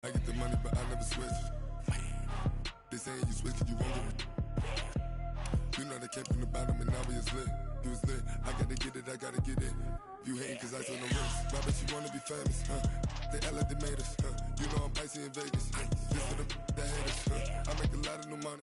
I get the money, but I never switch. They saying you switch, you won't get it. You know they came from the bottom and now we is lit. You was lit, I gotta get it, I gotta get it. You hating cause I on the wrist. Why bet you wanna be famous, They act like they made us, You know I'm icy in Vegas, This for the that hate us, I make a lot of new money.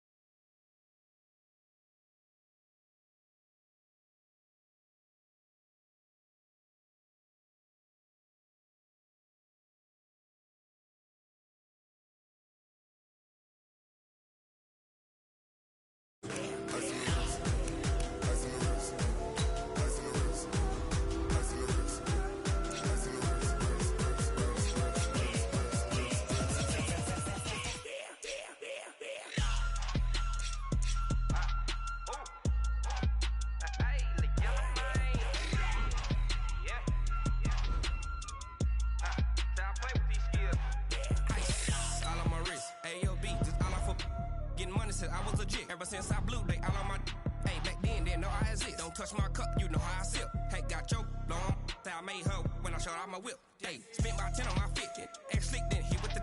I was legit ever since I blew they all on my hey back then didn't know I exist. Don't touch my cup, you know how I sip. Hey, got choked long that I made her when I showed out my whip. Hey, spent about 10 on my fit. Ex slick then hit with the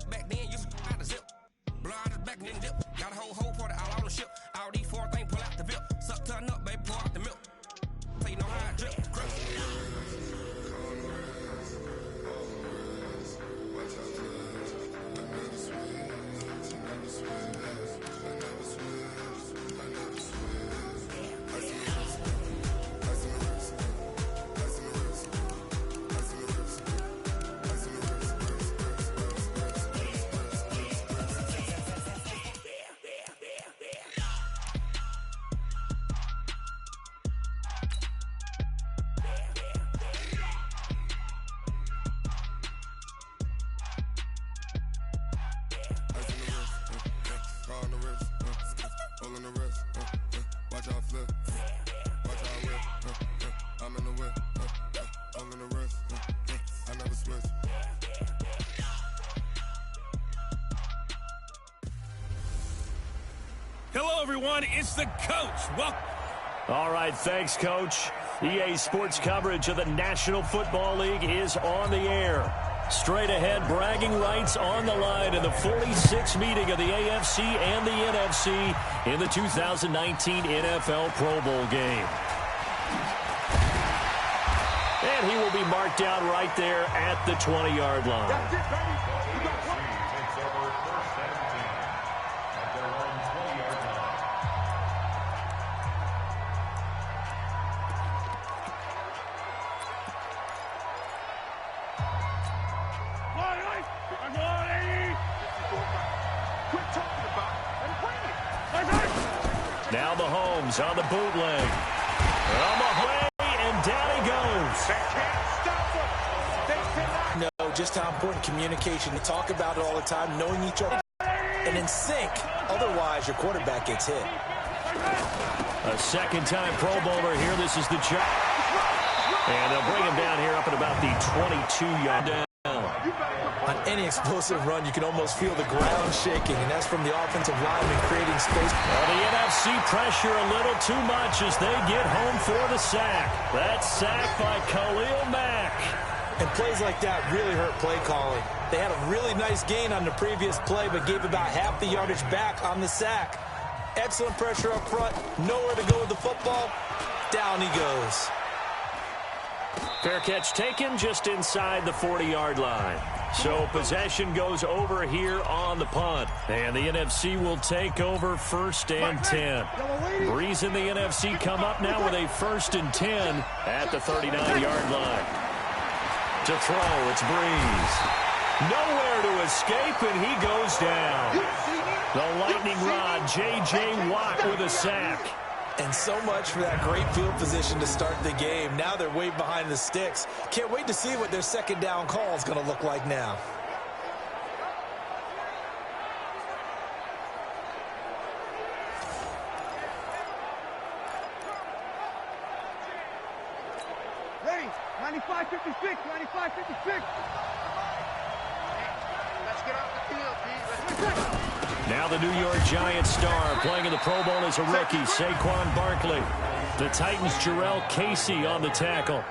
back then used to out the zip. Blow out the back and then dip. Got a whole party all on the ship. All these four things pull out the VIP. Suck turn up, baby, pour out the milk. So you know how I drip. Hello, everyone. It's the coach. Welcome. All right, thanks, Coach. EA Sports coverage of the National Football League is on the air. Straight ahead, bragging rights on the line in the 46th meeting of the AFC and the NFC in the 2019 NFL Pro Bowl game. And he will be marked down right there at the 20-yard line. That's it, baby. Now the Mahomes on the bootleg. On the way, and down he goes. They can't stop him. They cannot. Know just how important communication. We talk about it all the time, knowing each other and in sync. Otherwise, your quarterback gets hit. A second-time Pro Bowler here. This is the check. And they'll bring him down here up at about the 22-yard down. On any explosive run, you can almost feel the ground shaking, and that's from the offensive lineman creating space. Well, the NFC pressure a little too much as they get home for the sack. That sack by Khalil Mack. And plays like that really hurt play calling. They had a really nice gain on the previous play, but gave about half the yardage back on the sack. Excellent pressure up front. Nowhere to go with the football. Down he goes. Fair catch taken just inside the 40-yard line. So possession goes over here on the punt. And the NFC will take over 1st and 10. Breeze and the NFC come up now with a 1st and 10 at the 39-yard line. To throw, it's Breeze. Nowhere to escape, and he goes down. The lightning rod, J.J. Watt with a sack. And so much for that great field position to start the game. Now they're way behind the sticks. Can't wait to see what their second down call is going to look like now. Ready? 95-56. 95-56. Let's get off the field, Pete. Now the New York Giants star playing in the Pro Bowl as a rookie, Saquon Barkley. The Titans' Jarrell Casey on the tackle.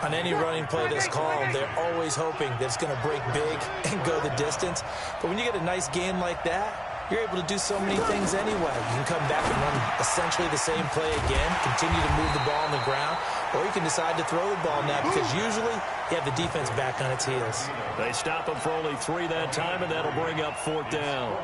On any running play that's called, they're always hoping that it's going to break big and go the distance. But when you get a nice gain like that, you're able to do so many things anyway. You can come back and run essentially the same play again, continue to move the ball on the ground, or you can decide to throw the ball now because usually you have the defense back on its heels. They stop him for only 3 that time, and that'll bring up 4th down.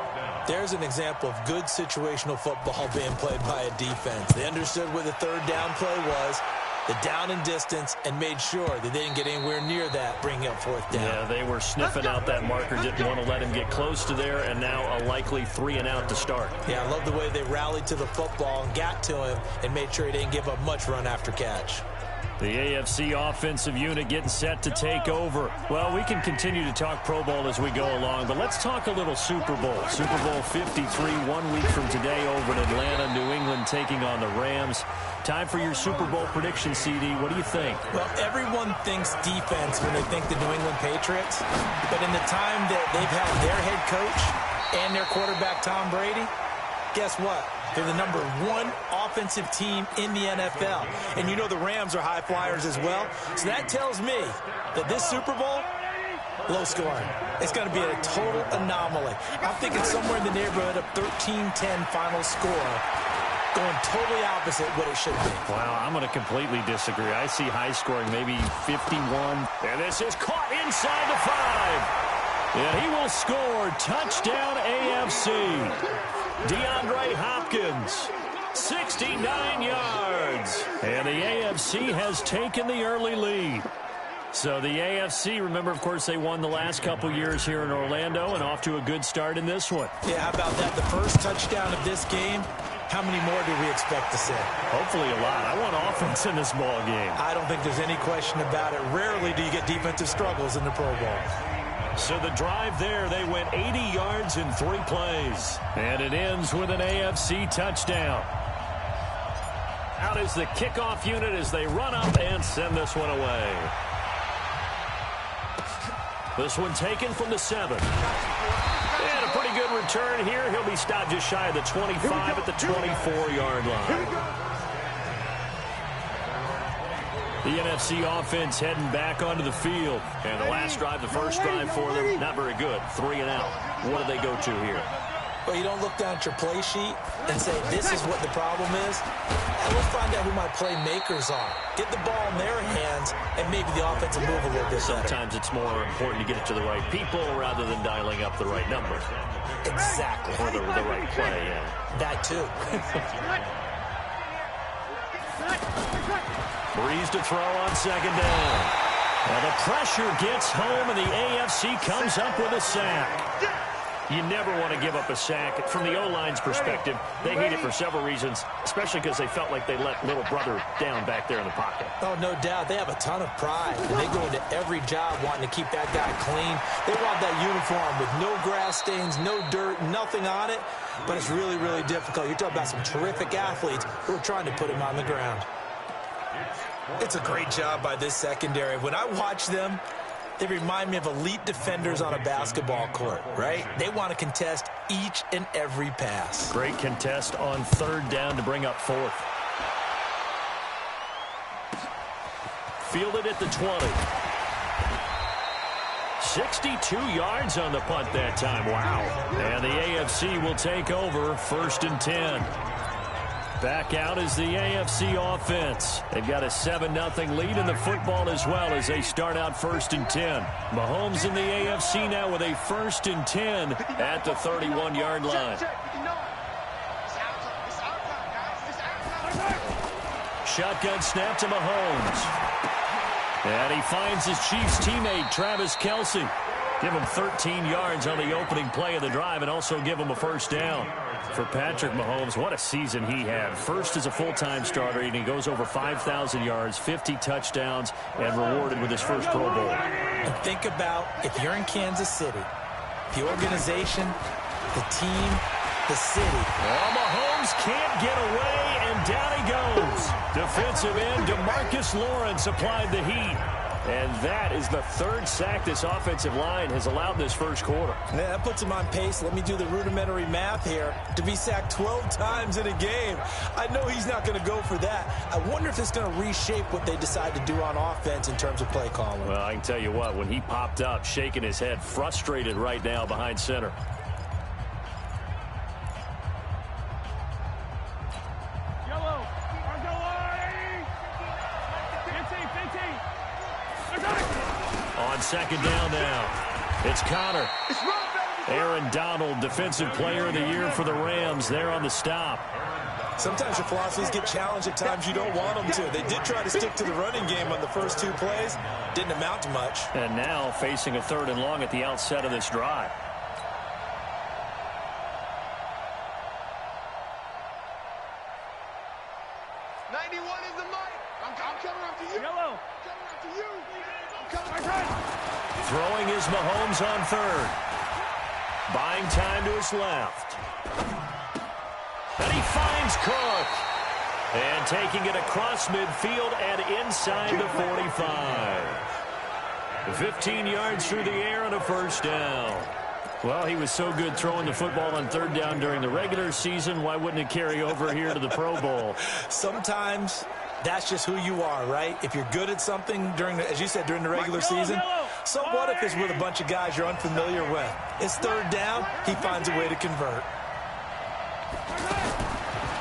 There's an example of good situational football being played by a defense. They understood what the 3rd down play was, the down and distance, and made sure that they didn't get anywhere near that, bringing up 4th down. Yeah, they were sniffing out that marker, didn't want to let him get close to there, and now a likely 3 and out to start. Yeah, I love the way they rallied to the football and got to him and made sure he didn't give up much run after catch. The AFC offensive unit getting set to take over. Well, we can continue to talk Pro Bowl as we go along, but let's talk a little Super Bowl. Super Bowl 53, 1 week from today over in Atlanta, New England taking on the Rams. Time for your Super Bowl prediction, CD. What do you think? Well, everyone thinks defense when they think the New England Patriots, but in the time that they've had their head coach and their quarterback, Tom Brady, guess what? They're the number 1 offensive team in the NFL. And you know the Rams are high flyers as well. So that tells me that this Super Bowl, low scoring. It's going to be a total anomaly. I'm thinking somewhere in the neighborhood of 13-10 final score, going totally opposite what it should be. Wow, I'm going to completely disagree. I see high scoring, maybe 51. And this is caught inside the 5. And he will score. Touchdown AFC. DeAndre Hopkins, 69 yards. And the AFC has taken the early lead. So the AFC, remember, of course, they won the last couple years here in Orlando and off to a good start in this one. Yeah, how about that? The first touchdown of this game, how many more do we expect to see? Hopefully a lot. I want offense in this ball game. I don't think there's any question about it. Rarely do you get defensive struggles in the Pro Bowl. So the drive there, they went 80 yards in 3 plays. And it ends with an AFC touchdown. Out is the kickoff unit as they run up and send this one away. This one taken from the 7. And a pretty good return here. He'll be stopped just shy of the 25 at the 24-yard line. The NFC offense heading back onto the field. And the last drive, the first drive for them, not very good. 3 and out. What do they go to here? Well, you don't look down at your play sheet and say, this is what the problem is. And let's find out who my playmakers are. Get the ball in their hands, and maybe the offense will move a little bit better. Sometimes it's more important to get it to the right people rather than dialing up the right number. Exactly. Or the right play, yeah. That, too. Breeze to throw on 2nd down. Well, the pressure gets home, and the AFC comes up with a sack. You never want to give up a sack. From the O-line's perspective, they hate it for several reasons, especially because they felt like they let little brother down back there in the pocket. Oh, no doubt. They have a ton of pride, and they go into every job wanting to keep that guy clean. They want that uniform with no grass stains, no dirt, nothing on it, but it's really, really difficult. You're talking about some terrific athletes who are trying to put him on the ground. It's a great job by this secondary. When I watch them, they remind me of elite defenders on a basketball court, right? They want to contest each and every pass. Great contest on 3rd down to bring up 4th. Fielded at the 20. 62 yards on the punt that time. Wow. And the AFC will take over 1st and 10. Back out is the AFC offense. They've got a 7-0 lead in the football as well as they start out 1st and 10. Mahomes in the AFC now with a 1st and 10 at the 31-yard line. Shotgun snap to Mahomes. And he finds his Chiefs teammate, Travis Kelce. Give him 13 yards on the opening play of the drive and also give him a 1st down. For Patrick Mahomes, what a season he had. First as a full-time starter, and he goes over 5,000 yards, 50 touchdowns, and rewarded with his first Pro Bowl. And think about if you're in Kansas City, the organization, the team, the city. Well, Mahomes can't get away, and down he goes. Defensive end DeMarcus Lawrence applied the heat. And that is the third sack this offensive line has allowed this first quarter. Yeah, that puts him on pace. Let me do the rudimentary math here. To be sacked 12 times in a game, I know he's not going to go for that. I wonder if it's going to reshape what they decide to do on offense in terms of play calling. Well, I can tell you what, when he popped up, shaking his head, frustrated right now behind center. On second down now, it's Connor. Aaron Donald, Defensive Player of the Year for the Rams, there on the stop. Sometimes your philosophies get challenged at times you don't want them to. They did try to stick to the running game on the first 2 plays. Didn't amount to much. And now facing a 3rd and long at the outset of this drive. Throwing is Mahomes on 3rd. Buying time to his left. And he finds Cook. And taking it across midfield and inside the 45. 15 yards through the air and a first down. Well, he was so good throwing the football on 3rd down during the regular season. Why wouldn't it carry over here to the Pro Bowl? Sometimes that's just who you are, right? If you're good at something during, as you said, during the regular season, so what if it's with a bunch of guys you're unfamiliar with? It's 3rd down. He finds a way to convert.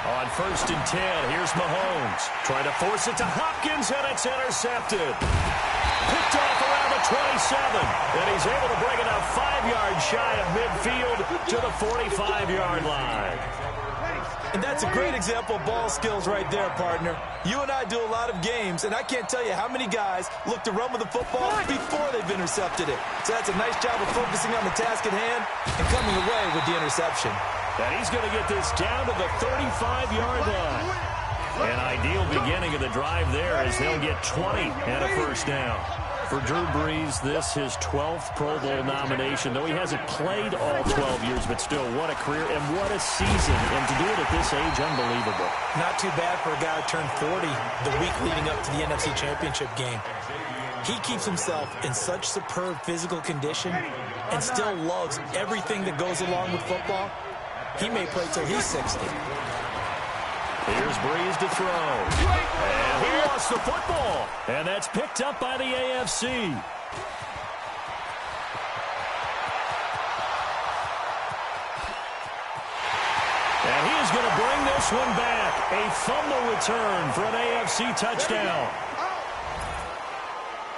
On 1st and 10, here's Mahomes. Trying to force it to Hopkins, and it's intercepted. Picked off around the 27, and he's able to bring it up 5 yards shy of midfield to the 45-yard line. And that's a great example of ball skills right there, partner. You and I do a lot of games, and I can't tell you how many guys look to run with the football before they've intercepted it. So that's a nice job of focusing on the task at hand and coming away with the interception. And he's going to get this down to the 35-yard line. An ideal beginning of the drive there as they'll get 20 and a first down. For Drew Brees, this his 12th Pro Bowl nomination, though he hasn't played all 12 years, but still, what a career and what a season. And to do it at this age, unbelievable. Not too bad for a guy who turned 40 the week leading up to the NFC Championship game. He keeps himself in such superb physical condition and still loves everything that goes along with football. He may play till he's 60. Here's Brees to throw. And he lost the football. And that's picked up by the AFC. And he is going to bring this one back. A fumble return for an AFC touchdown.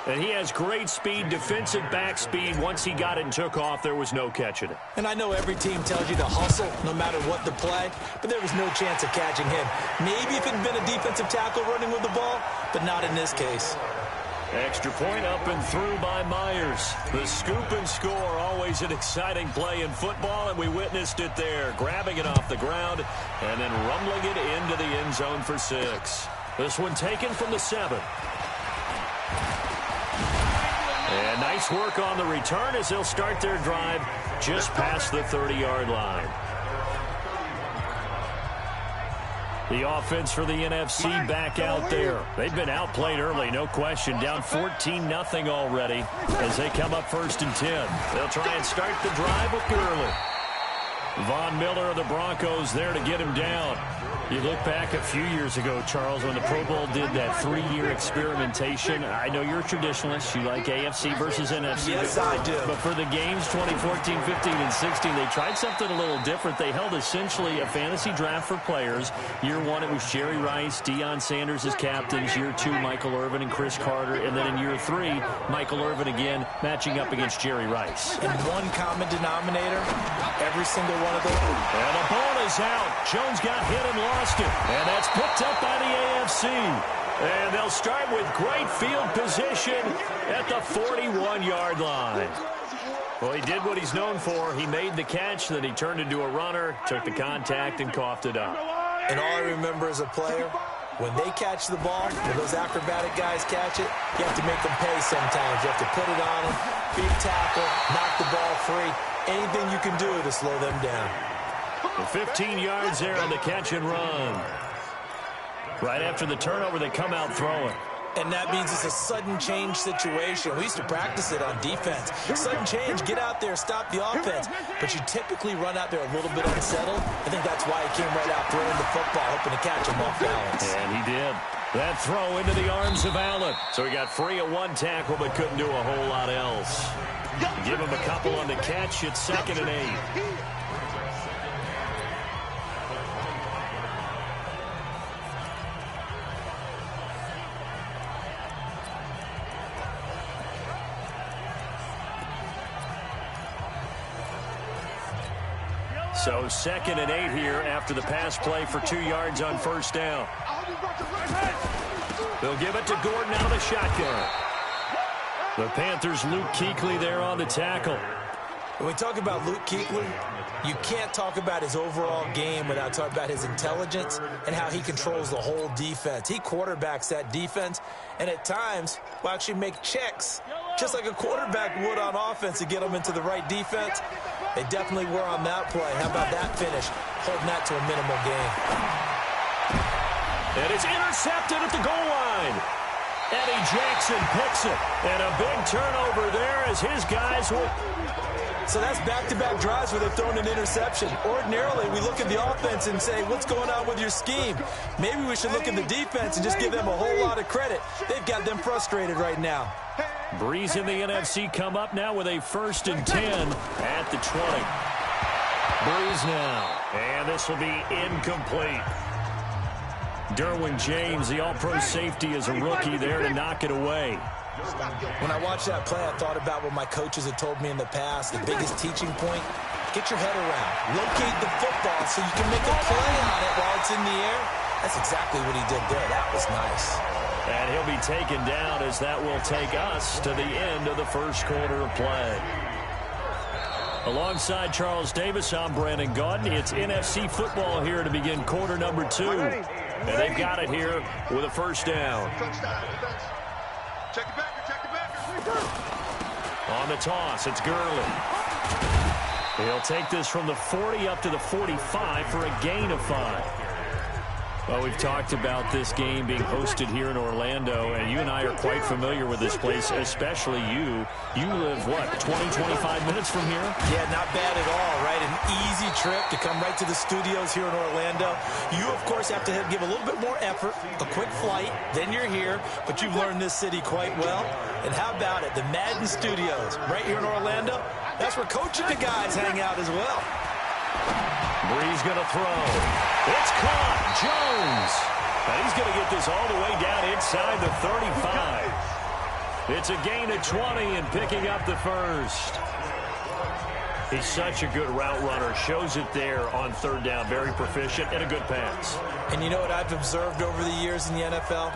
And he has great speed, defensive back speed. Once he got it and took off, there was no catching it. And I know every team tells you to hustle no matter what the play, but there was no chance of catching him. Maybe if it had been a defensive tackle running with the ball, but not in this case. Extra point up and through by Myers. The scoop and score, always an exciting play in football, and we witnessed it there. Grabbing it off the ground and then rumbling it into the end zone for 6. This one taken from the 7. And nice work on the return as they'll start their drive just past the 30-yard line. The offense for the NFC back out there. They've been outplayed early, no question. Down 14-0 already as they come up 1st and 10. They'll try and start the drive with Gurley. Von Miller of the Broncos there to get him down. You look back a few years ago, Charles, when the Pro Bowl did that 3-year experimentation. I know you're a traditionalist. You like AFC versus NFC. Yes, I do. But for the games 2014, 15, and 16, they tried something a little different. They held essentially a fantasy draft for players. Year 1, it was Jerry Rice, Deion Sanders as captains. Year 2, Michael Irvin and Chris Carter. And then in year 3, Michael Irvin again matching up against Jerry Rice. And one common denominator, every single one of them. And the ball is out. Jones got hit and lost it. And that's picked up by the AFC. And they'll start with great field position at the 41-yard line. Well, he did what he's known for. He made the catch, then he turned into a runner, took the contact, and coughed it up. And all I remember as a player, when they catch the ball, when those acrobatic guys catch it, you have to make them pay sometimes. You have to put it on them, big tackle, knock the ball free. Anything you can do to slow them down. 15 yards there on the catch and run. Right after the turnover, they come out throwing. And that means it's a sudden change situation. We used to practice it on defense. Sudden change, get out there, stop the offense. But you typically run out there a little bit unsettled. I think that's why he came right out throwing the football, hoping to catch him off balance. And he did. That throw into the arms of Allen. So he got free of one tackle, but couldn't do a whole lot else. Give him a couple on the catch. It's 2nd and 8. So 2nd and 8 here after the pass play for 2 yards on first down. They'll give it to Gordon out of the shotgun. The Panthers' Luke Kuechly there on the tackle. When we talk about Luke Kuechly, you can't talk about his overall game without talking about his intelligence and how he controls the whole defense. He quarterbacks that defense, and at times will actually make checks, just like a quarterback would on offense to get them into the right defense. They definitely were on that play. How about that finish? Holding that to a minimal gain. And it's intercepted at the goal line. Eddie Jackson picks it. And a big turnover there as his guys will... So that's back-to-back drives where they've thrown an interception. Ordinarily, we look at the offense and say, what's going on with your scheme? Maybe we should look at the defense and just give them a whole lot of credit. They've got them frustrated right now. Breeze in the NFC come up now with a 1st and 10 at the 20. Breeze now. And this will be incomplete. Derwin James, the all-pro safety, is a rookie there to knock it away. When I watched that play, I thought about what my coaches had told me in the past. The biggest teaching point, get your head around. Locate the football so you can make a play on it while it's in the air. That's exactly what he did there. That was nice. And he'll be taken down as that will take us to the end of the first quarter of play. Alongside Charles Davis, I'm Brandon Gaudin. It's NFC football here to begin quarter number 2. And they've got it here with a first down. On the toss, it's Gurley. He'll take this from the 40 up to the 45 for a gain of 5. Well, we've talked about this game being hosted here in Orlando, and you and I are quite familiar with this place, especially you. You live, what, 20, 25 minutes from here? Yeah, not bad at all, right? An easy trip to come right to the studios here in Orlando. You, of course, have to give a little bit more effort, a quick flight, then you're here, but you've learned this city quite well. And how about it, the Madden Studios right here in Orlando? That's where Coach and the guys hang out as well. Breeze going to throw. It's caught. Jones. And he's going to get this all the way down inside the 35. It's a gain of 20 and picking up the first. He's such a good route runner. Shows it there on 3rd down. Very proficient and a good pass. And you know what I've observed over the years in the NFL?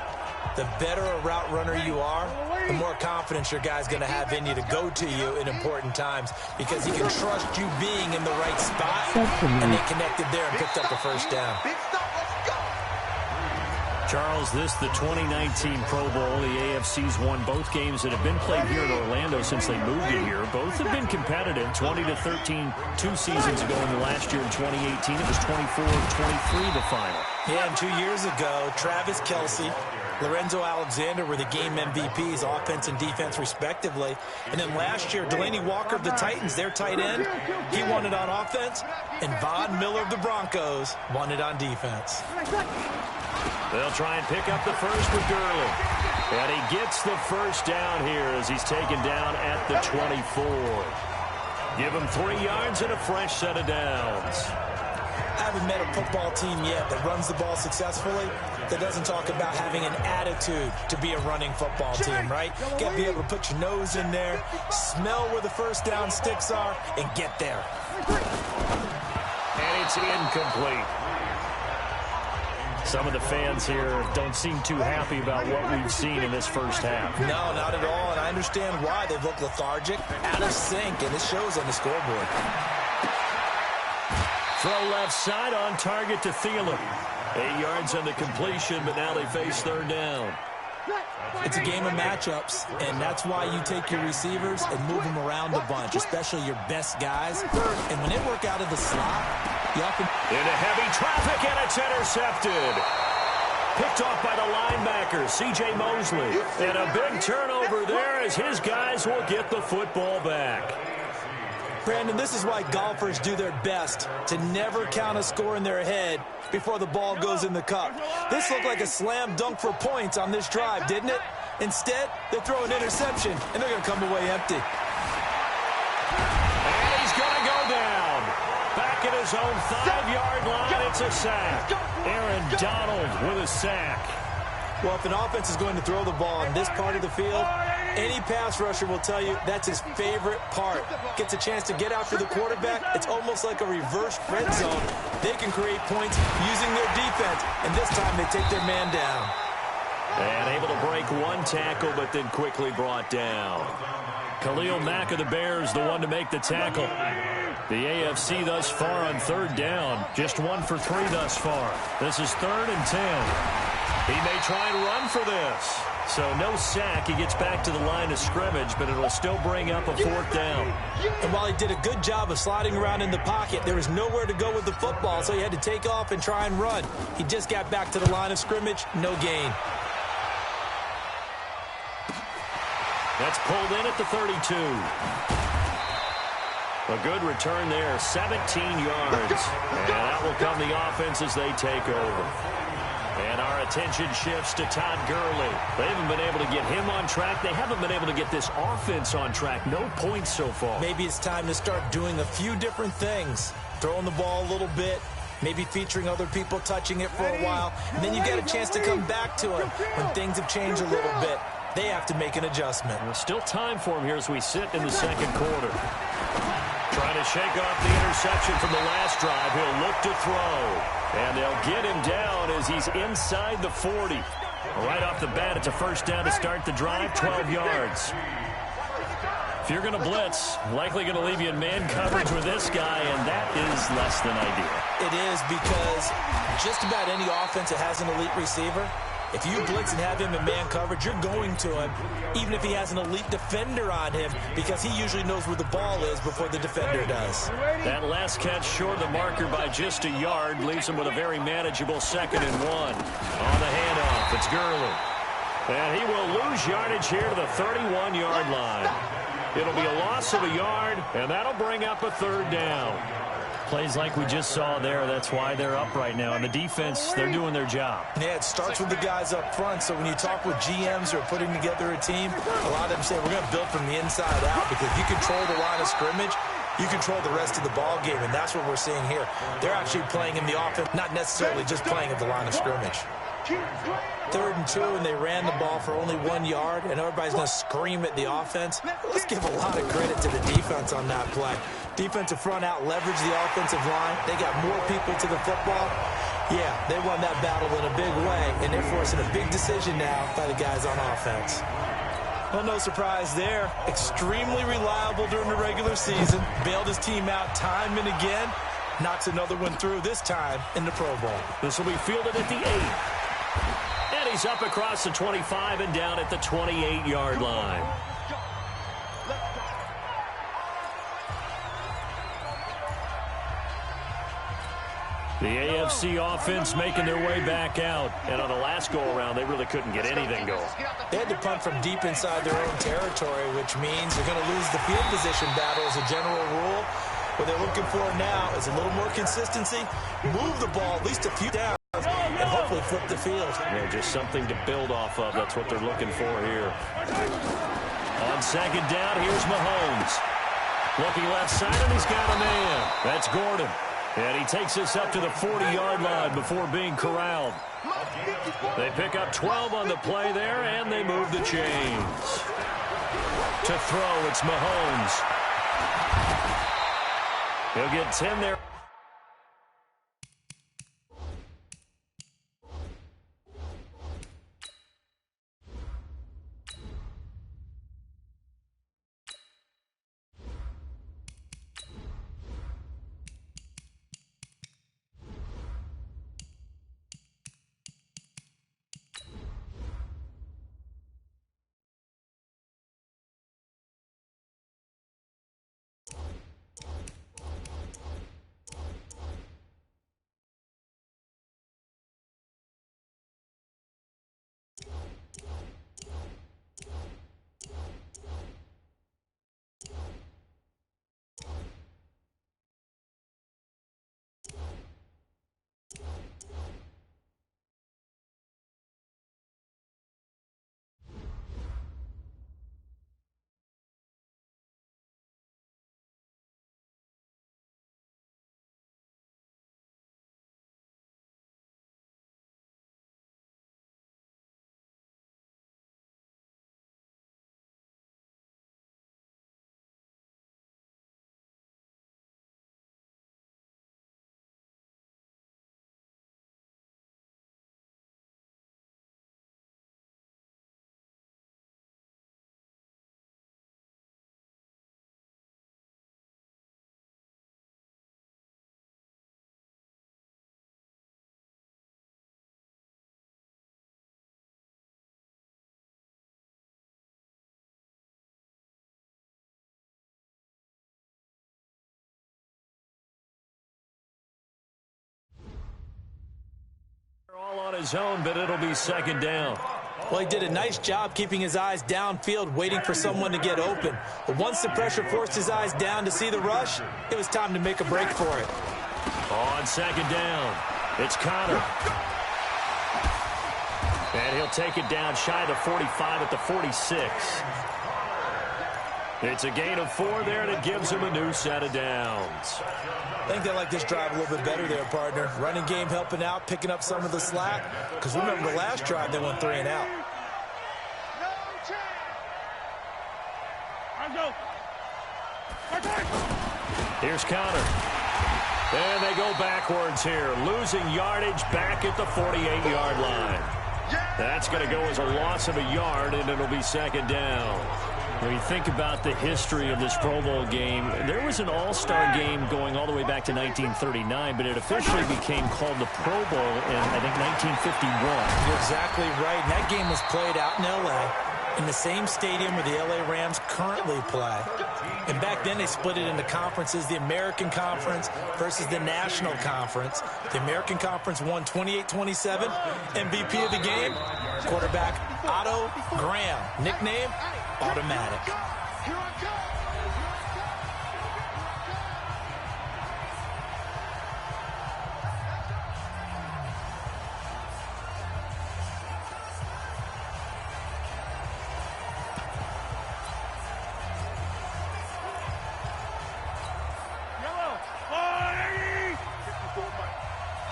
The better a route runner you are, the more confidence your guy's going to have in you to go to you in important times because he can trust you being in the right spot. And they connected there and picked up the first down. Charles, this the 2019 Pro Bowl. The AFC's won both games that have been played here in Orlando since they moved it here. Both have been competitive, 20-13 2 seasons ago, and the last year in 2018 it was 24-23 the final. Yeah, and 2 years ago, Travis Kelce, Lorenzo Alexander were the game MVPs, offense and defense respectively. And then last year, Delaney Walker of the Titans, their tight end, he won it on offense. And Von Miller of the Broncos won it on defense. They'll try and pick up the first with Gurley. And he gets the first down here as he's taken down at the 24. Give him 3 yards and a fresh set of downs. I haven't met a football team yet that runs the ball successfully that doesn't talk about having an attitude to be a running football team, right? You got to be able to put your nose in there, smell where the first down sticks are, and get there. And it's incomplete. Some of the fans here don't seem too happy about what we've seen in this first half. No, not at all, and I understand why. They've looked lethargic, out of sync, and it shows on the scoreboard. Throw left side on target to Thielen. 8 yards on the completion, but now they face 3rd down. It's a game of matchups, and that's why you take your receivers and move them around a bunch, especially your best guys. And when they work out of the slot, you often... Into heavy traffic, and it's intercepted. Picked off by the linebacker, C.J. Mosley. And a big turnover there as his guys will get the football back. Brandon, this is why golfers do their best to never count a score in their head before the ball goes in the cup. This looked like a slam dunk for points on this drive, didn't it? Instead, they throw an interception, and they're going to come away empty. And he's going to go down. Back at his own 5-yard line, it's a sack. Aaron Donald with a sack. Well, if an offense is going to throw the ball in this part of the field, any pass rusher will tell you that's his favorite part. Gets a chance to get after the quarterback. It's almost like a reverse red zone. They can create points using their defense, and this time they take their man down. And able to break one tackle, but then quickly brought down. Khalil Mack of the Bears, the one to make the tackle. The AFC thus far on third down. Just 1 for 3 thus far. This is 3rd and 10. He may try and run for this. So no sack. He gets back to the line of scrimmage, but it'll still bring up a 4th down. And while he did a good job of sliding around in the pocket, there was nowhere to go with the football, so he had to take off and try and run. He just got back to the line of scrimmage. No gain. That's pulled in at the 32. A good return there, 17 yards. And that will come the offense as they take over. And our attention shifts to Todd Gurley. They haven't been able to get him on track. They haven't been able to get this offense on track. No points so far. Maybe it's time to start doing a few different things. Throwing the ball a little bit, maybe featuring other people touching it for a while, and then you get a chance to come back to it when things have changed a little bit. They have to make an adjustment. There's still time for him here as we sit in the second quarter. Trying to shake off the interception from the last drive. He'll look to throw. And they'll get him down as he's inside the 40. Right off the bat, it's a first down to start the drive, 12 yards. If you're going to blitz, likely going to leave you in man coverage with this guy, and that is less than ideal. It is, because just about any offense that has an elite receiver, if you blitz and have him in man coverage, you're going to him, even if he has an elite defender on him, because he usually knows where the ball is before the defender does. That last catch short of the marker by just a yard leaves him with a very manageable 2nd and 1. On the handoff, it's Gurley. And he will lose yardage here to the 31-yard line. It'll be a loss of a yard, and that'll bring up a 3rd down. Plays like we just saw there, that's why they're up right now. And the defense, they're doing their job. Yeah, it starts with the guys up front. So when you talk with GMs who are putting together a team, a lot of them say we're going to build from the inside out, because you control the line of scrimmage, you control the rest of the ball game, and that's what we're seeing here. They're actually playing in the offense, not necessarily just playing at the line of scrimmage. 3rd and 2, and they ran the ball for only 1 yard, and everybody's going to scream at the offense. Let's give a lot of credit to the defense on that play. Defensive front out leveraged the offensive line. They got more people to the football. Yeah, they won that battle in a big way, and they're forcing a big decision now by the guys on offense. Well, no surprise there. Extremely reliable during the regular season. Bailed his team out time and again. Knocks another one through, this time in the Pro Bowl. This will be fielded at the 8. And he's up across the 25 and down at the 28-yard line. The AFC offense making their way back out. And on the last go-around, they really couldn't get anything going. They had to punt from deep inside their own territory, which means they're going to lose the field position battle as a general rule. What they're looking for now is a little more consistency, move the ball at least a few downs, and hopefully flip the field. Yeah, just something to build off of. That's what they're looking for here. On 2nd down, here's Mahomes. Looking left side, and he's got a man. That's Gordon. And he takes us up to the 40-yard line before being corralled. They pick up 12 on the play there, and they move the chains. To throw, it's Mahomes. He'll get 10 there. All on his own, but it'll be second down. Well, he did a nice job keeping his eyes downfield, waiting for someone to get open. But once the pressure forced his eyes down to see the rush, it was time to make a break for it. On second down, it's Connor. And he'll take it down shy of the 45 at the 46. It's a gain of 4 there, and it gives him a new set of downs. I think they like this drive a little bit better there, partner. Running game helping out, picking up some of the slack. Because remember, the last drive, they went 3 and out. Here's Connor. And they go backwards here, losing yardage back at the 48-yard line. That's going to go as a loss of a yard, and it'll be second down. When you think about the history of this Pro Bowl game, there was an all-star game going all the way back to 1939, but it officially became called the Pro Bowl in, I think, 1951. You're exactly right. And that game was played out in L.A., in the same stadium where the L.A. Rams currently play. And back then, they split it into conferences, the American Conference versus the National Conference. The American Conference won 28-27. MVP of the game, quarterback Otto Graham. Nickname, Automatic.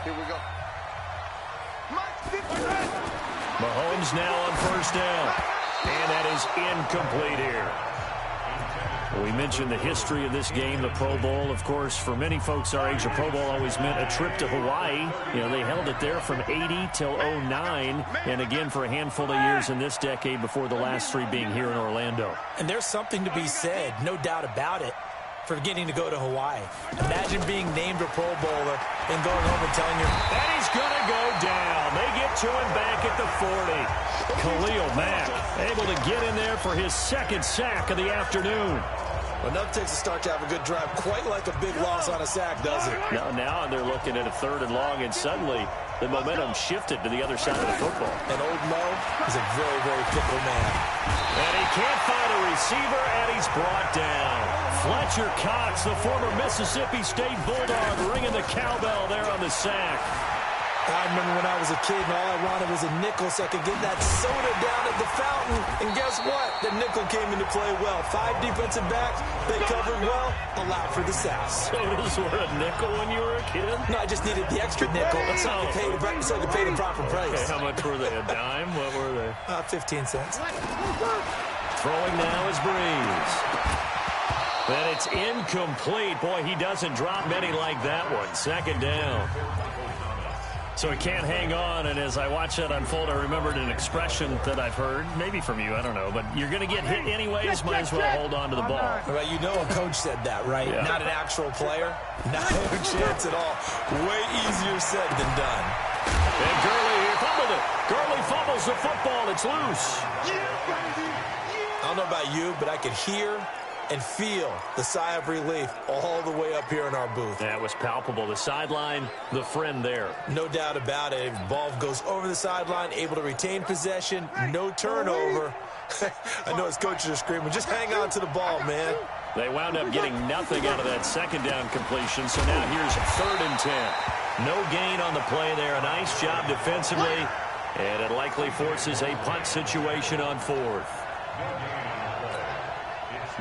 Here we go. Mahomes now on first down. And that is incomplete here. We mentioned the history of this game, the Pro Bowl. Of course, for many folks our age, the Pro Bowl always meant a trip to Hawaii. You know, they held it there from 80 till 09, and again for a handful of years in this decade before the last 3 being here in Orlando. And there's something to be said, no doubt about it, for getting to go to Hawaii. Imagine being named a Pro Bowler and going home and telling your... And he's going to go down. They get to him back at the 40. Khalil Mack able to get in there for his second sack of the afternoon. Well, enough takes a start to have a good drive. Quite like a big loss on a sack, does it? Now they're looking at a 3rd and long, and suddenly the momentum shifted to the other side of the football. And old Mo is a very, very fickle man. And he can't find a receiver, and he's brought down. Fletcher Cox, the former Mississippi State Bulldog, ringing the cowbell there on the sack. I remember when I was a kid and all I wanted was a nickel so I could get that soda down at the fountain. And guess what? The nickel came into play well. 5 defensive backs, they covered well, allowed for the sacks. Sodas were a nickel when you were a kid? No, I just needed the extra nickel so I could pay the proper price. Okay, how much were they? A dime? What were they? 15 cents. Throwing now is Breeze. And it's incomplete. Boy, he doesn't drop many like that one. Second down. So he can't hang on, and as I watch that unfold, I remembered an expression that I've heard, maybe from you, I don't know, but you're going to get hit anyways, might as well hold on to the ball. Well, you know a coach said that, right? Yeah. Not an actual player. No chance at all. Way easier said than done. And Gurley here fumbled it. Gurley fumbles the football. It's loose. I don't know about you, but I could hear and feel the sigh of relief all the way up here in our booth. That was palpable. The sideline, the friend there. No doubt about it. Ball goes over the sideline, able to retain possession, no turnover. I know his coaches are screaming, just hang on to the ball, man. They wound up getting nothing out of that second down completion, so now here's 3rd and 10. No gain on the play there. A nice job defensively, and it likely forces a punt situation on 4th.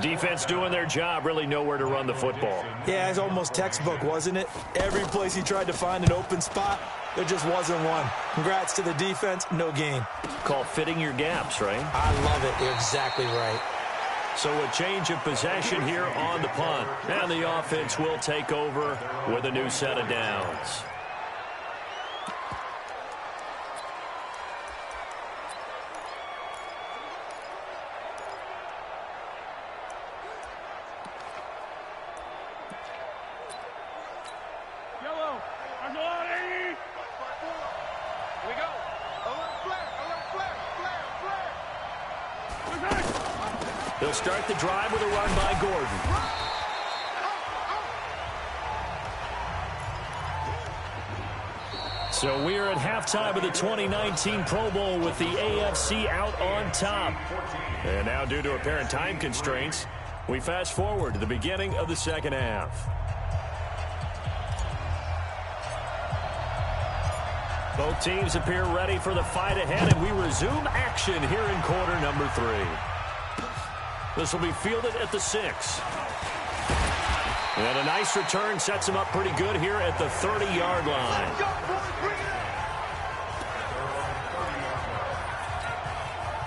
Defense doing their job, really nowhere to run the football. Yeah, it's almost textbook, wasn't it? Every place he tried to find an open spot, there just wasn't one. Congrats to the defense, no gain. Called fitting your gaps, right? I love it. You're exactly right. So a change of possession here on the punt. And the offense will take over with a new set of downs. They'll start the drive with a run by Gordon. So we are at halftime of the 2019 Pro Bowl with the AFC out on top. And now, due to apparent time constraints, we fast forward to the beginning of the second half. Both teams appear ready for the fight ahead, and we resume action here in quarter number 3. This will be fielded at the 6. And a nice return sets him up pretty good here at the 30-yard line.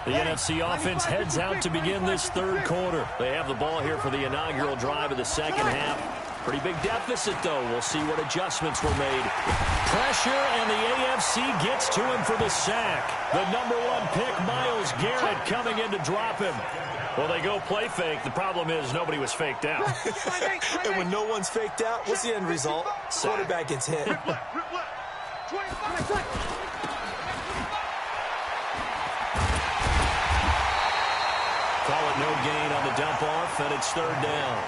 The NFC offense heads out to begin this third quarter. They have the ball here for the inaugural drive of the second half. Pretty big deficit, though. We'll see what adjustments were made. Pressure, and the AFC gets to him for the sack. The number 1 pick, Myles Garrett, coming in to drop him. Well, they go play fake. The problem is nobody was faked out. And when no one's faked out, what's the end result? Quarterback gets hit. Call it no gain on the dump off, and it's third down.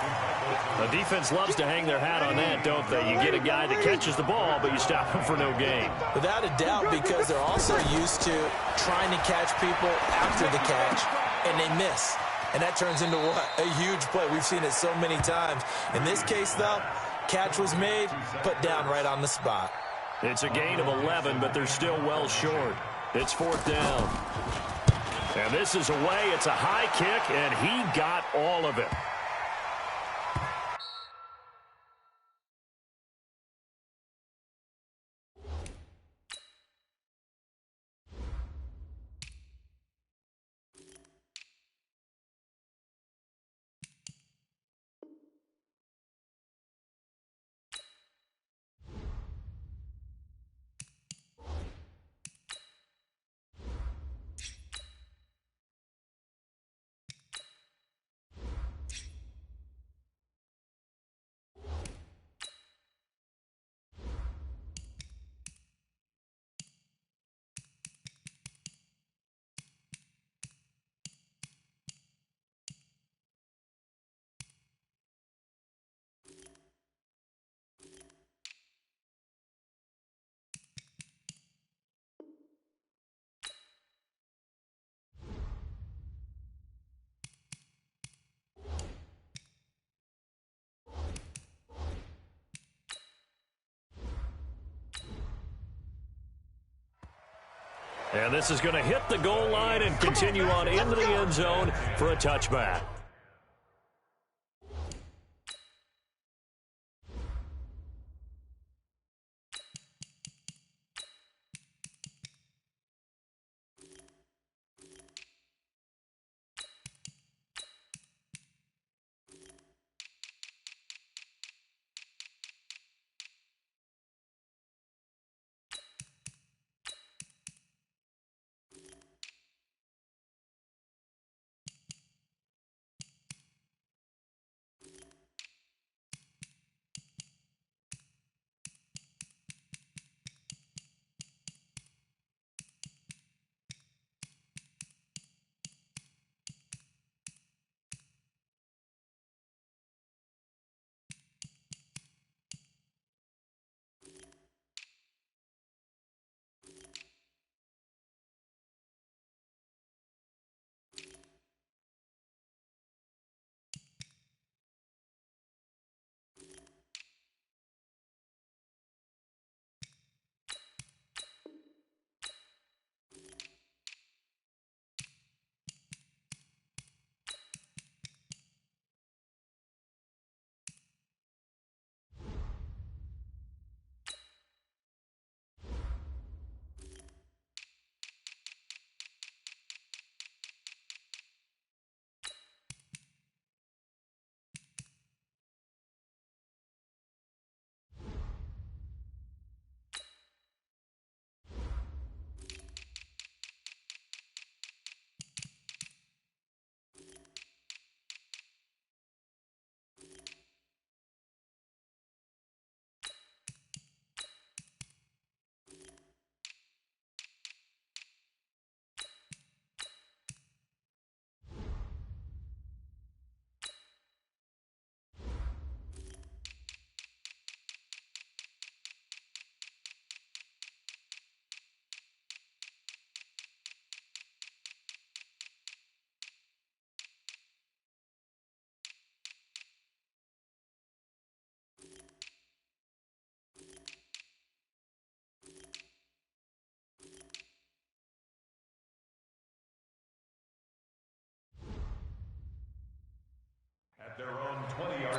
The defense loves to hang their hat on that, don't they? You get a guy that catches the ball, but you stop him for no gain. Without a doubt, because they're also used to trying to catch people after the catch, and they miss. And that turns into what? A huge play. We've seen it so many times. In this case, though, catch was made, put down right on the spot. It's a gain of 11, but they're still well short. It's fourth down. And this is away. It's a high kick, and he got all of it. And this is going to hit the goal line and continue on into the end zone for a touchback.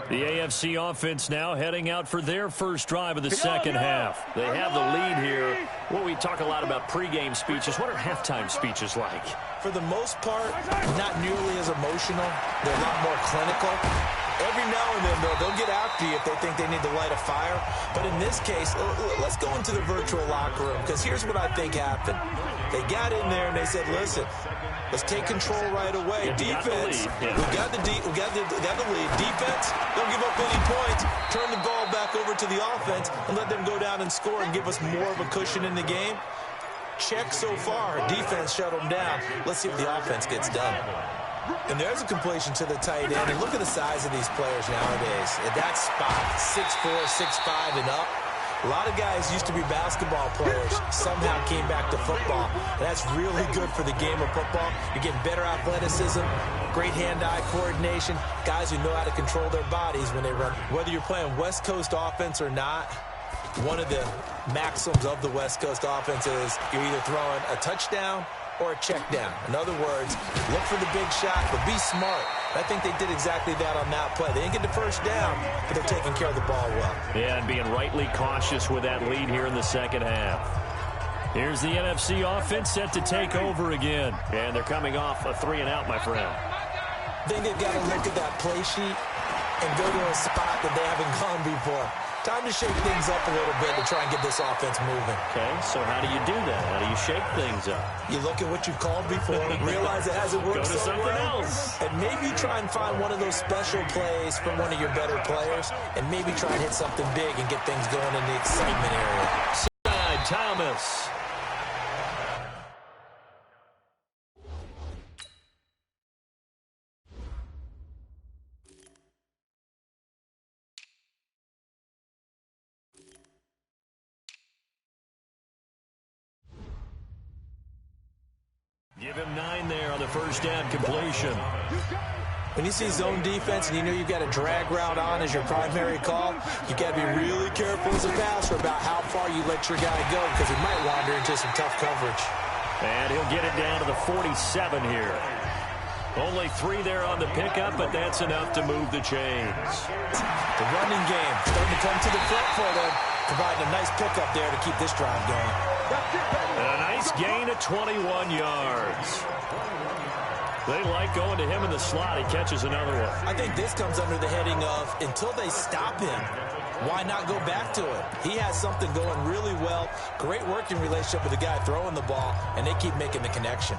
The AFC offense now heading out for their first drive of the second half. They have the lead here. Well, we talk a lot about pregame speeches. What are halftime speeches like? For the most part, not nearly as emotional. They're a lot more clinical. Every now and then, though, they'll get after you if they think they need to light a fire. But in this case, let's go into the virtual locker room, because here's what I think happened. They got in there and they said, listen, let's take control right away. Defense, we got the lead. Defense, don't give up any points. Turn the ball back over to the offense and let them go down and score and give us more of a cushion in the game. Check so far. Defense shut them down. Let's see if the offense gets done. And there's a completion to the tight end. And look at the size of these players nowadays. At that spot, 6'4", 6'5", and up. A lot of guys used to be basketball players, somehow came back to football. And that's really good for the game of football. You're getting better athleticism, great hand-eye coordination, guys who know how to control their bodies when they run. Whether you're playing West Coast offense or not, one of the maxims of the West Coast offense is you're either throwing a touchdown or a check down. In other words, look for the big shot, but be smart. I think they did exactly that on that play. They didn't get the first down, but they're taking care of the ball well. Yeah, and being rightly cautious with that lead here in the second half. Here's the NFC offense set to take over again. And they're coming off a 3-and-out, my friend. I think they've got to look at that play sheet and go to a spot that they haven't gone before. Time to shake things up a little bit to try and get this offense moving. Okay, so how do you do that? How do you shake things up? You look at what you've called before, realize it hasn't worked Go to something else. And maybe try and find one of those special plays from one of your better players, and maybe try and hit something big and get things going in the excitement area. Side, Thomas. Give him 9 there on the first down completion. When you see zone defense and you know you've got a drag route on as your primary call, you've got to be really careful as a passer about how far you let your guy go, because he might wander into some tough coverage. And he'll get it down to the 47 here. Only 3 there on the pickup, but that's enough to move the chains. The running game starting to come to the front for them, providing a nice pickup there to keep this drive going. And a nice gain of 21 yards. They like going to him in the slot. He catches another one. I think this comes under the heading of, until they stop him, why not go back to it? He has something going really well. Great working relationship with the guy throwing the ball, and they keep making the connection.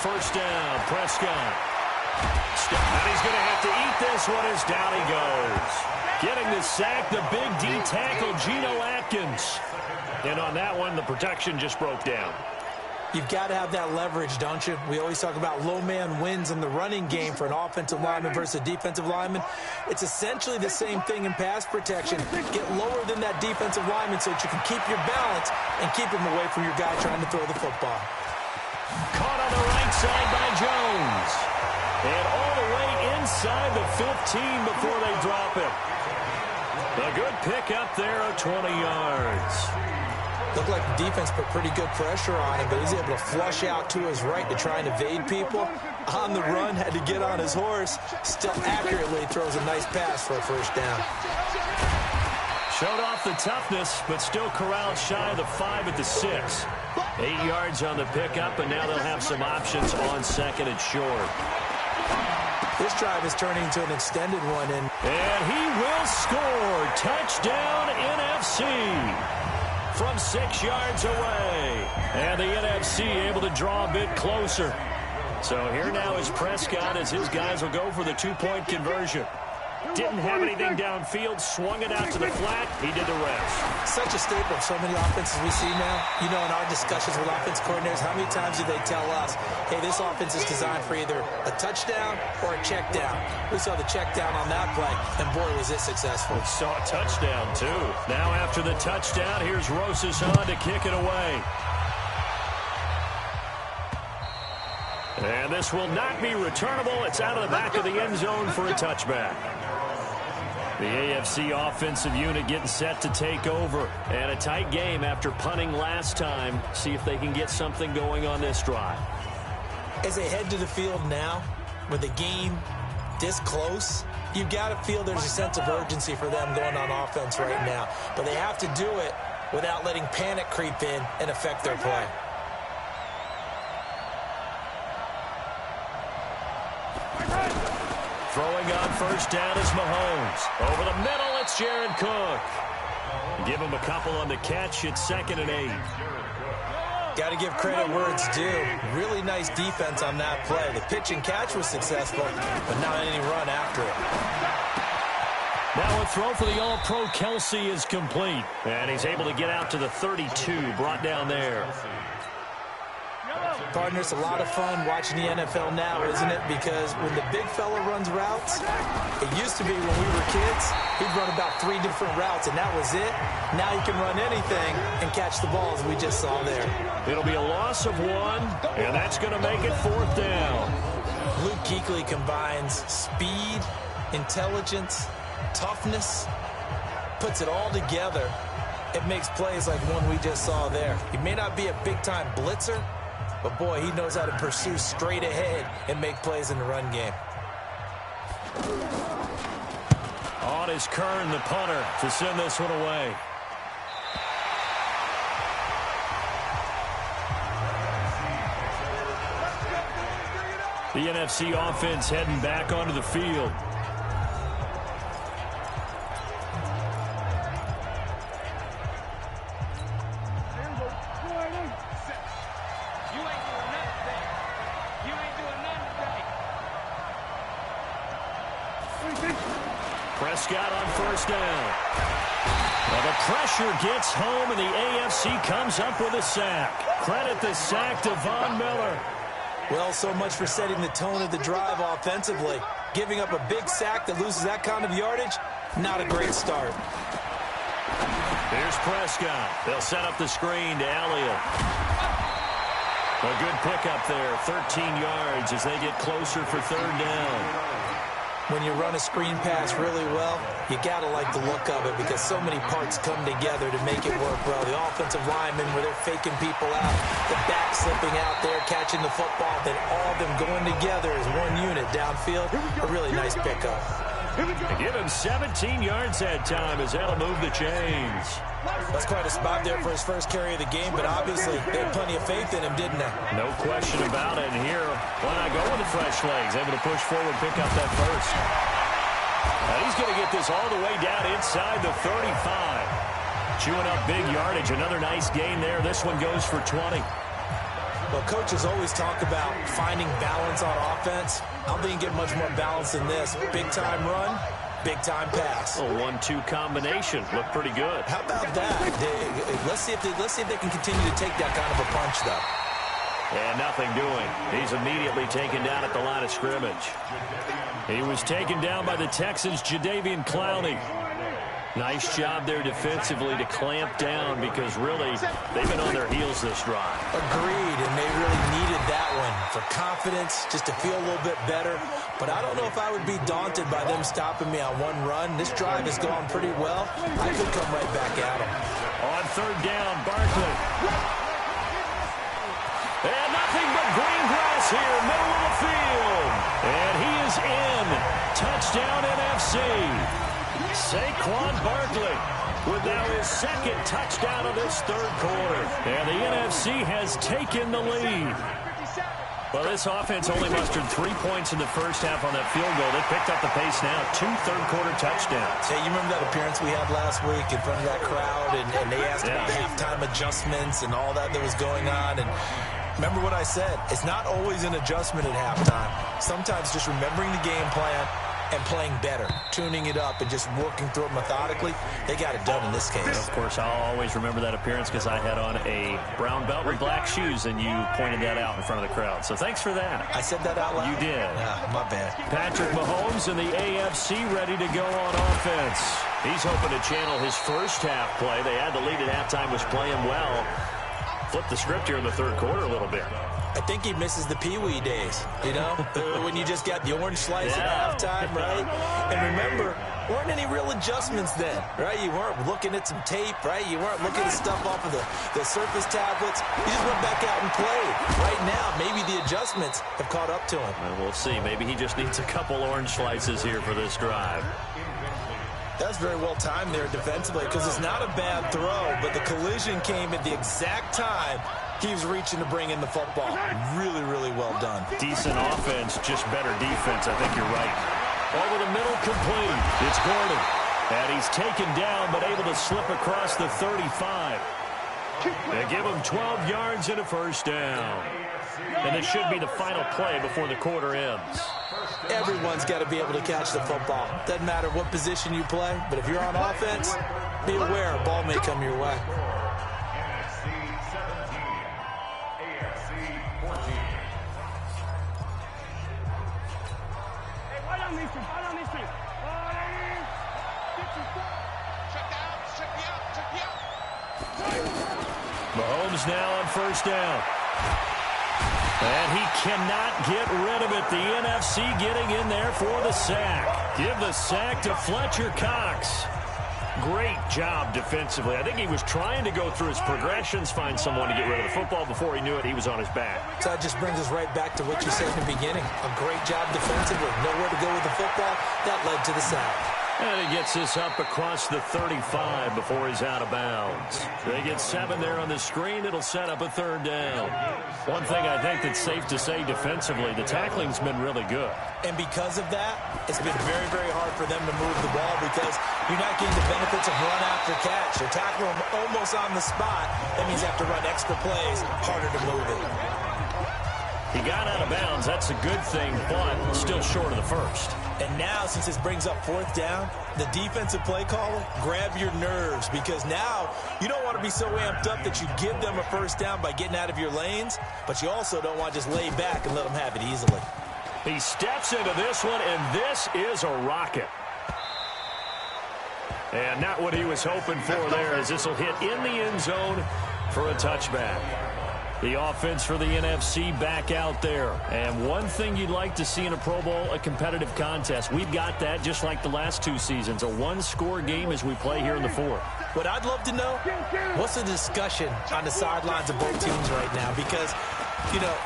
First down, Prescott. And he's going to have to eat this one as down he goes. Getting the sack, the big D tackle, Geno Atkins. And on that one, the protection just broke down. You've got to have that leverage, don't you? We always talk about low man wins in the running game for an offensive lineman versus a defensive lineman. It's essentially the same thing in pass protection. Get lower than that defensive lineman so that you can keep your balance and keep him away from your guy trying to throw the football. Caught on the right side by Jones. And all the way inside the 15 before they drop it. A good pickup there of 20 yards. Looked like the defense put pretty good pressure on him, but he's able to flush out to his right to try and evade people. On the run, had to get on his horse. Still accurately throws a nice pass for a first down. Showed off the toughness, but still corralled shy of the 5 at the 6. 8 yards on the pickup, and now they'll have some options on second and short. This drive is turning into an extended one. And he will score. Touchdown, NFC. From 6 yards away. And the NFC able to draw a bit closer. So here now is Prescott as his guys will go for the 2-point conversion. Didn't have anything downfield, swung it out to the flat. He did the rest. Such a staple of so many offenses we see now. You know, in our discussions with offense coordinators, how many times do they tell us, hey, this offense is designed for either a touchdown or a check down. We saw the check down on that play, and boy, was it successful. We saw a touchdown, too. Now after the touchdown, here's Rosas on to kick it away. And this will not be returnable. It's out of the back of the end zone for a touchback. The AFC offensive unit getting set to take over. And a tight game after punting last time. See if they can get something going on this drive. As they head to the field now, with the game this close, you've got to feel there's a sense of urgency for them going on offense right now. But they have to do it without letting panic creep in and affect their play. Throwing on first down is Mahomes. Over the middle, it's Jared Cook. Give him a couple on the catch. It's 2nd and 8. Got to give credit where it's due. Really nice defense on that play. The pitch and catch was successful, but not any run after it. Now a throw for the All-Pro Kelsey is complete. And he's able to get out to the 32, brought down there. Partner, it's a lot of fun watching the NFL now, isn't it? Because when the big fella runs routes, it used to be when we were kids, he'd run about 3 different routes, and that was it. Now he can run anything and catch the balls we just saw there. It'll be a loss of 1, and that's going to make it 4th down. Luke Kuechly combines speed, intelligence, toughness, puts it all together. It makes plays like one we just saw there. He may not be a big-time blitzer, but, boy, he knows how to pursue straight ahead and make plays in the run game. On is Kern, the punter, to send this one away. The NFC offense heading back onto the field. Prescott on first down. Well, the pressure gets home, and the AFC comes up with a sack. Credit the sack to Von Miller. Well, so much for setting the tone of the drive offensively. Giving up a big sack that loses that kind of yardage, not a great start. Here's Prescott. They'll set up the screen to Elliott. A good pickup there, 13 yards as they get closer for 3rd down. When you run a screen pass really well, you got to like the look of it because so many parts come together to make it work well. The offensive linemen, where they're faking people out, the back slipping out there, catching the football, then all of them going together as one unit downfield. A really nice pickup. Give him 17 yards that time as that'll move the chains. That's quite a spot there for his first carry of the game, but obviously they had plenty of faith in him, didn't they? No question about it. And here, why not go with the fresh legs? Able to push forward, pick up that first. Now he's going to get this all the way down inside the 35. Chewing up big yardage. Another nice gain there. This one goes for 20. Well, coaches always talk about finding balance on offense. I don't think you get much more balance than this. Big-time run, big-time pass. A 1-2 combination. Looked pretty good. How about that? Let's see if they can continue to take that kind of a punch, though. And nothing doing. He's immediately taken down at the line of scrimmage. He was taken down by the Texans' Jadeveon Clowney. Nice job there defensively to clamp down because really they've been on their heels this drive. Agreed, and they really needed that one for confidence, just to feel a little bit better. But I don't know if I would be daunted by them stopping me on one run. This drive has gone pretty well. I could come right back at them. On 3rd down, Barkley. And nothing but green grass here, middle of the field. And he is in. Touchdown NFC. Saquon Barkley with now his 2nd touchdown of this 3rd quarter. And the NFC has taken the lead. Well, this offense only mustered 3 points in the first half on that field goal. They picked up the pace now. 2 third-quarter touchdowns. Hey, you remember that appearance we had last week in front of that crowd, and they asked about halftime adjustments and all that was going on, and remember what I said. It's not always an adjustment at halftime. Sometimes just remembering the game plan and playing better, tuning it up and just working through it methodically. They got it done in this case. Of course, I'll always remember that appearance because I had on a brown belt with black shoes, and you pointed that out in front of the crowd. So thanks for that. I said that out loud? You did. My bad. Patrick Mahomes and the AFC ready to go on offense. He's hoping to channel his first half play. They had the lead at halftime, was playing well. Flip the script here in the 3rd quarter a little bit. I think he misses the Pee-wee days, you know, when you just got the orange slice at halftime, right? And remember, weren't any real adjustments then, right? You weren't looking at some tape, right? You weren't looking at stuff off of the Surface tablets. You just went back out and played. Right now, maybe the adjustments have caught up to him. Well, we'll see. Maybe he just needs a couple orange slices here for this drive. That's very well timed there defensively because it's not a bad throw, but the collision came at the exact time he was reaching to bring in the football. Really, really well done. Decent offense, just better defense. I think you're right. Over the middle, complete. It's Gordon. And he's taken down, but able to slip across the 35. They give him 12 yards and a first down. And this should be the final play before the quarter ends. Everyone's got to be able to catch the football. Doesn't matter what position you play, but if you're on offense, be aware a ball may come your way. Mahomes now on first down. And he cannot get rid of it. The NFC getting in there for the sack. Give the sack to Fletcher Cox. Great job defensively. I think he was trying to go through his progressions, find someone to get rid of the football. Before he knew it, he was on his back. So that just brings us right back to what you said in the beginning. A great job defensively. Nowhere to go with the football. That led to the sack. And he gets this up across the 35 before he's out of bounds. They get 7 there on the screen. It'll set up a third down. One thing I think that's safe to say defensively, the tackling's been really good. And because of that, it's been very, very hard for them to move the ball because you're not getting the benefits of run after catch. They're tackling him almost on the spot. That means you have to run extra plays, harder to move it. He got out of bounds. That's a good thing, but still short of the first. And now, since this brings up fourth down, the defensive play caller, grab your nerves because now you don't want to be so amped up that you give them a first down by getting out of your lanes, but you also don't want to just lay back and let them have it easily. He steps into this one, and this is a rocket. And not what he was hoping for there, as this will hit in the end zone for a touchback. The offense for the NFC back out there. And one thing you'd like to see in a Pro Bowl, a competitive contest. We've got that just like the last 2 seasons, a one-score game as we play here in the fourth. What I'd love to know, what's the discussion on the sidelines of both teams right now? Because, you know,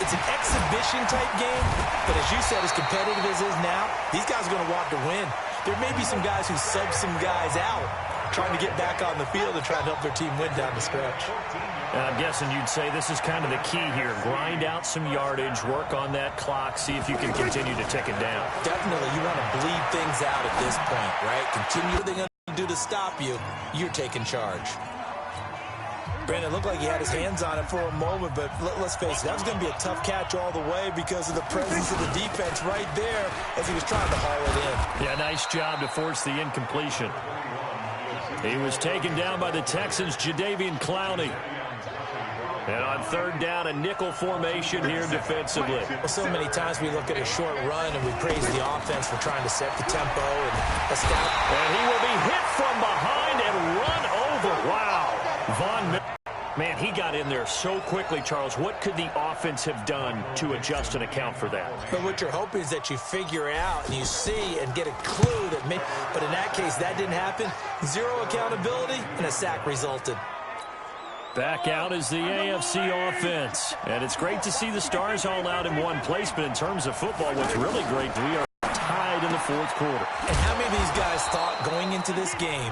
it's an exhibition-type game, but as you said, as competitive as it is now, these guys are going to want to win. There may be some guys who sub some guys out, trying to get back on the field and try to help their team win down the stretch. I'm guessing you'd say this is kind of the key here. Grind out some yardage, work on that clock, see if you can continue to tick it down. Definitely, you want to bleed things out at this point, right? Continue what they're going to do to stop you. You're taking charge. Brandon, it looked like he had his hands on it for a moment, but let's face it, that was going to be a tough catch all the way because of the presence of the defense right there as he was trying to haul it in. Yeah, nice job to force the incompletion. He was taken down by the Texans' Jadeveon Clowney. And on third down, a nickel formation here defensively. Well, so many times we look at a short run and we praise the offense for trying to set the tempo and establish. And he will be hit from behind and run over. Wow. Von Miller. Man, he got in there so quickly, Charles. What could the offense have done to adjust and account for that? But what you're hoping is that you figure out and you see and get a clue that may, but in that case, that didn't happen. Zero accountability and a sack resulted. Back out is the AFC offense. And it's great to see the stars all out in one place, but in terms of football, what's really great, we are tied in the fourth quarter. And how many of these guys thought going into this game,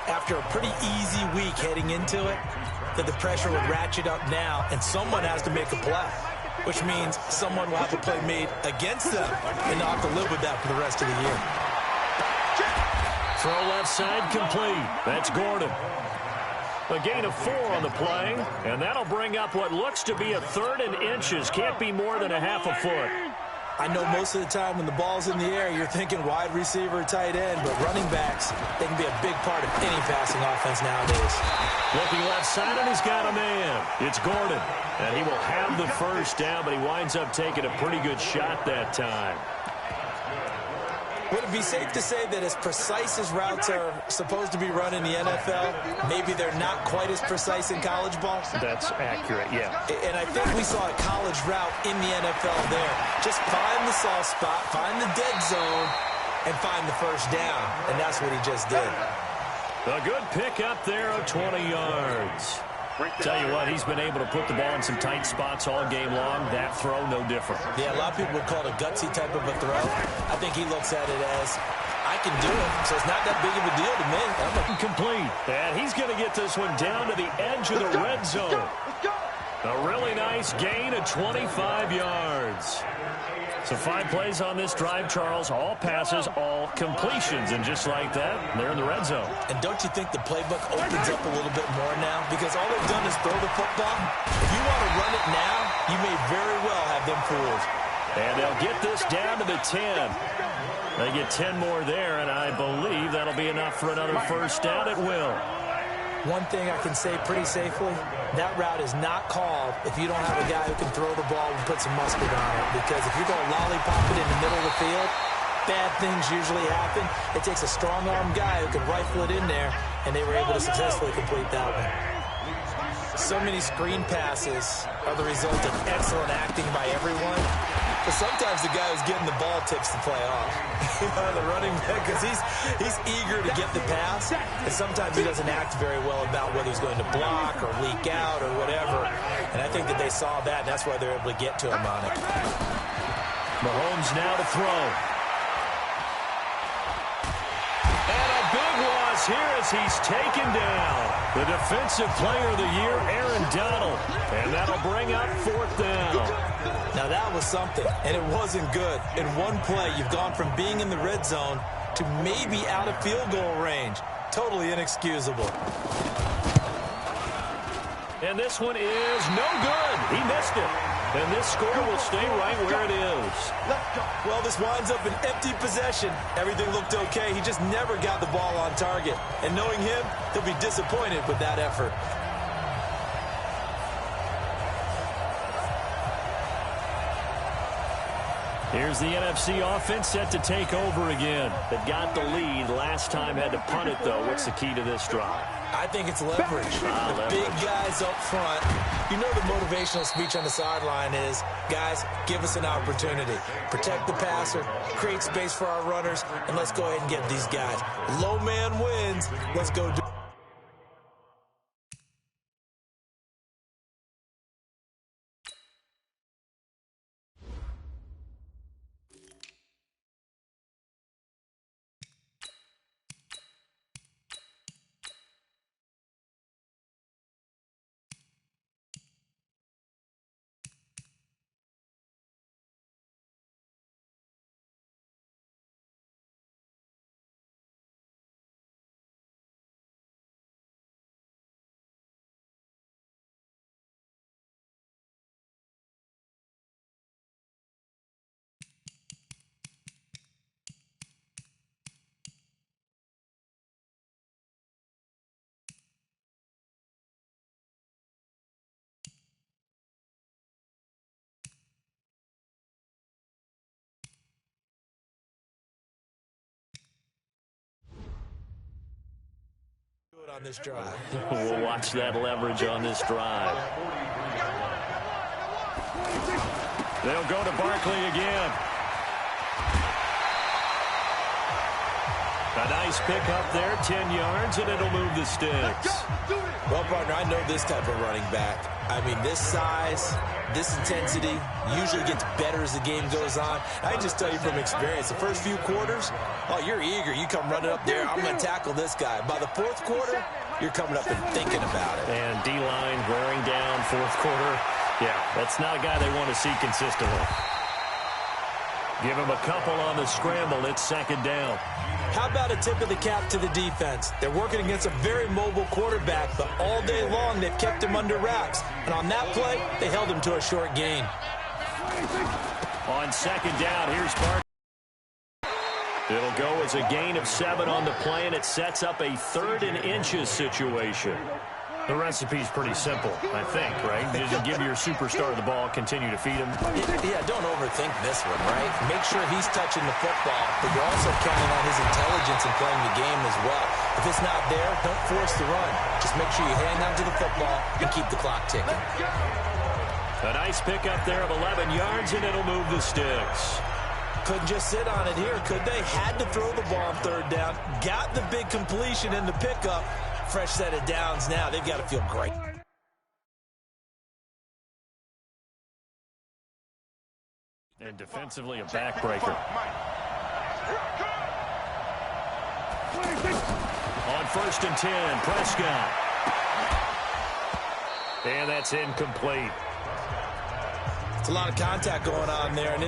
after a pretty easy week heading into it, that the pressure would ratchet up now and someone has to make a play, which means someone will have a play made against them and not have to live with that for the rest of the year. Throw left side complete. That's Gordon. A gain of 4 on the play, and that'll bring up what looks to be a 3rd and inches. Can't be more than a half a foot. I know most of the time when the ball's in the air, you're thinking wide receiver, tight end, but running backs, they can be a big part of any passing offense nowadays. Looking left side, and he's got a man. It's Gordon, and he will have the first down, but he winds up taking a pretty good shot that time. Would it be safe to say that as precise as routes are supposed to be run in the NFL, maybe they're not quite as precise in college ball? That's accurate, yeah. And I think we saw a college route in the NFL there. Just find the soft spot, find the dead zone, and find the first down. And that's what he just did. A good pick up there of 20 yards. Tell you what, he's been able to put the ball in some tight spots all game long. That throw, no different. Yeah, a lot of people would call it a gutsy type of a throw. I think he looks at it as, I can do it, so it's not that big of a deal to me. I'm complete. And he's going to get this one down to the edge of the red zone. A really nice gain of 25 yards. So 5 plays on this drive, Charles. All passes, all completions. And just like that, they're in the red zone. And don't you think the playbook opens up a little bit more now? Because all they've done is throw the football. If you want to run it now, you may very well have them fooled. And they'll get this down to the 10. They get 10 more there, and I believe that'll be enough for another first down. It will. One thing I can say pretty safely, that route is not called if you don't have a guy who can throw the ball and put some mustard on it. Because if you're going to lollipop it in the middle of the field, bad things usually happen. It takes a strong-arm guy who can rifle it in there, and they were able to successfully complete that one. So many screen passes are the result of excellent acting by everyone. But sometimes the guy who's getting the ball tips the play off. The running back, because he's eager to get the pass, and sometimes he doesn't act very well about whether he's going to block or leak out or whatever. And I think that they saw that, and that's why they're able to get to him on it. Mahomes now to throw. And a big loss here as he's taken down. The defensive player of the year, Aaron Donald. And that'll bring up 4th down. Now that was something, and it wasn't good. In one play, you've gone from being in the red zone to maybe out of field goal range. Totally inexcusable. And this one is no good. He missed it. And this score will stay right where it is. Well, this winds up an empty possession. Everything looked okay. He just never got the ball on target. And knowing him, he'll be disappointed with that effort. Here's the NFC offense set to take over again. They got the lead. Last time had to punt it, though. What's the key to this drive? I think it's leverage. The big guys up front. You know the motivational speech on the sideline is, guys, give us an opportunity. Protect the passer, create space for our runners, and let's go ahead and get these guys. Low man wins. Let's go do it. On this drive. We'll watch that leverage on this drive. They'll go to Barkley again. A nice pick up there, 10 yards, and it'll move the sticks. Well, partner, I know this type of running back. I mean, this size, this intensity usually gets better as the game goes on. I can just tell you from experience, the first few quarters, oh, you're eager. You come running up there, I'm going to tackle this guy. By the 4th quarter, you're coming up and thinking about it. And D-line wearing down 4th quarter. Yeah, that's not a guy they want to see consistently. Give him a couple on the scramble. It's 2nd down. How about a tip of the cap to the defense? They're working against a very mobile quarterback, but all day long they've kept him under wraps. And on that play, they held him to a short gain. On 2nd down, here's Barkley. It'll go as a gain of 7 on the play, and it sets up a 3rd and inches situation. The recipe's pretty simple, I think, right? You just give your superstar the ball, continue to feed him. Yeah, don't overthink this one, right? Make sure he's touching the football, but you're also counting on his intelligence in playing the game as well. If it's not there, don't force the run. Just make sure you hang on to the football and keep the clock ticking. A nice pickup there of 11 yards, and it'll move the sticks. Couldn't just sit on it here, could they? Had to throw the ball on third down. Got the big completion in the pickup. Fresh set of downs now. They've got to feel great. And defensively, a backbreaker. On 1st and 10, Prescott. And that's incomplete. It's a lot of contact going on there, and